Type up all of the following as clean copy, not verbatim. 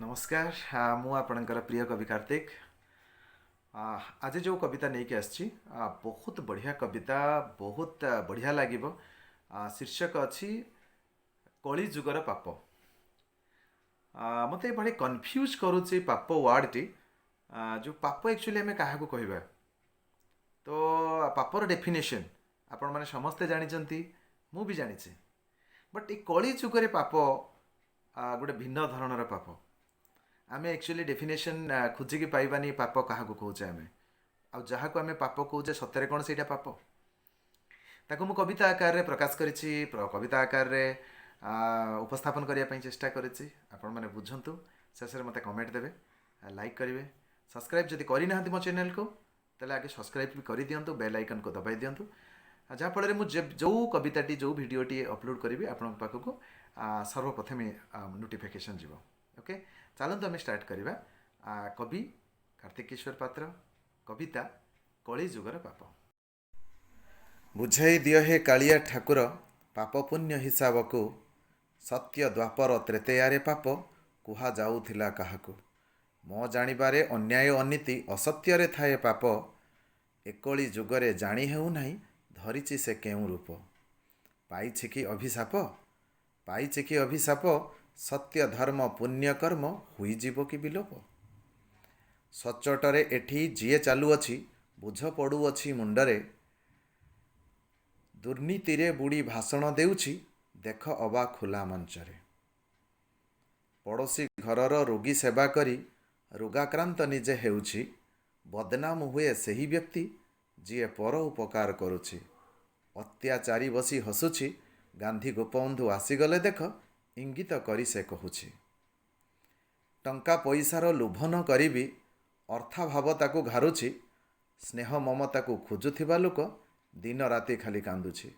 नमस्कार मु आपणकर प्रिय कवि कार्तिक आज जो कविता नहीं के आसची बहुत बढ़िया कविता बहुत बढ़िया लगे शीर्षक अच्छी कली जुगर पाप मत भाई कन्फ्यूज करुच्ची पाप वर्ड टी जो पाप एक्चुअली आम क्या कहवा तो पापर डेफिनेशन आपण मैंने समस्ते जानते मु भी जानी बट ये कली जुगर पाप गोटे भिन्न धरणर पाप आमे एक्चुअली डेफिनेशन खोजिकी पाइबानी पाप क्या कौचे आम आउ को आम पाप कौचे सतरे कौन से पाप ताको मु कविता आकार में प्रकाश करिछि कविता आकार में उपस्थापन करने चेष्टा करिछि आपण माने बुझंतु शेष में मत कमेंट देवे लाइक करेंगे सब्सक्राइब जदि करना मो चैनल को तेल आगे सब्सक्राइब भी कर दिंतु बेल आइकन को दबाई दिंतु जहाँफल मुझे जो कविताटी जो भिडटी अपलोड करी आपण पाखक सर्वप्रथम नोटिफिकेशन जीव ओके चलते आम स्टार्ट करवा कवि कार्तिक किशोर पात्र कविता कली जुगर पाप बुझाई दियो हे कालिया ठाकुर पाप पुण्य हिसाब को सत्य द्वापर त्रेतयारे पाप कुहा जाउथिला काहाकु मो जानिबारे अन्याय अनीति असत्य थाए पाप एकली जुगरे जानी हेउ नाही धरिछि से केउ रूप पाइछि कि अभिशाप पाइछि कि अभिशाप सत्य धर्म पुण्य कर्म हुई जीव कि विलोप सचोटरे एठी जीए चालुअछि बुझ पड़ुअछि मुंडरे दुर्नीति बुड़ी भाषण देउछि देख अबा खुला मंचरे पड़ोशी घरर रोगी सेवा करी रोगाक्रांत निजे हेउछि बदनाम हुए सही व्यक्ति जीए पर उपकार करुछि अत्याचारी बसी हसुछि गांधी गोपबंधु आसीगले देख इंगित करी से कहूछि टंका पैसार लोभन करी अर्थाभाव ताकू घारुछि स्नेह ममता को खोजुथिबा लोक दिन राति खाली कांदुछि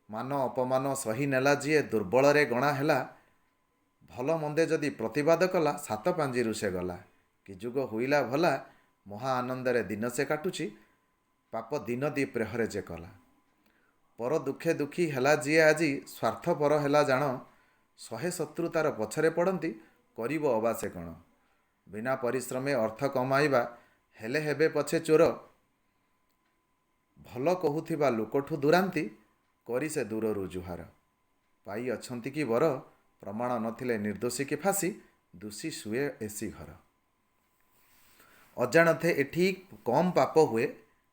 मान अपमान सही नेला जीए दुर्बल रे गणा हेला भल मंदे जदि प्रतिवाद कला सात पांजिरु से गला कि जुग हुईला भला महा आनंदरे दिन से काटुछि पाप दिन दी प्रेहरे जे कला पर दुखे दुखी हेला जीए आजी स्वार्थपर हेला जान शहे शत्रु तार पछरे पड़ती करिब अबासे कण बिना परिश्रमे अर्थ कमाइबा हेले हेबे पछे चोर भल कहूथिबा लोकठू दुरांती करी से दूररू जुहार पाई अछंती कि बर प्रमाण नथिले निर्दोषी की फांसी दोषी शुए एसी घर अजाणते एठी कम पाप हुए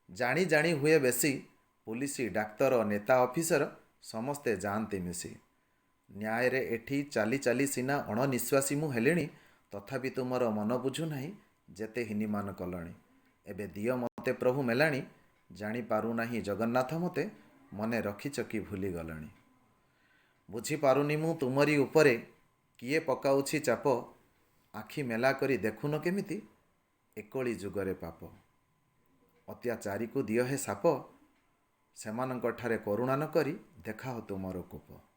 जानी जानी हुए बेसी पुलिस डाक्तर नेता ऑफिसर समस्ते जानते मिसी न्याय रे एठी चाली चाली सिना अणनिश्वासी मु हेलिणी तथापि तुमर मन बुझु नाही जेते हिनीमान कलणी एबे दियो मते प्रभु मेलाणी जानी पारु नाही जगन्नाथ मते मने रखिच कि भूली गलणी बुझी पारुनी मु तुमरी उपरे किए पकाउछि चाप आखि मेला करी देखुन केमिति एकली जुगरे पाप अत्याचारी को दियो हे साप सेमानंक ठारे करुणा न करी देखाओ तुमर कोप।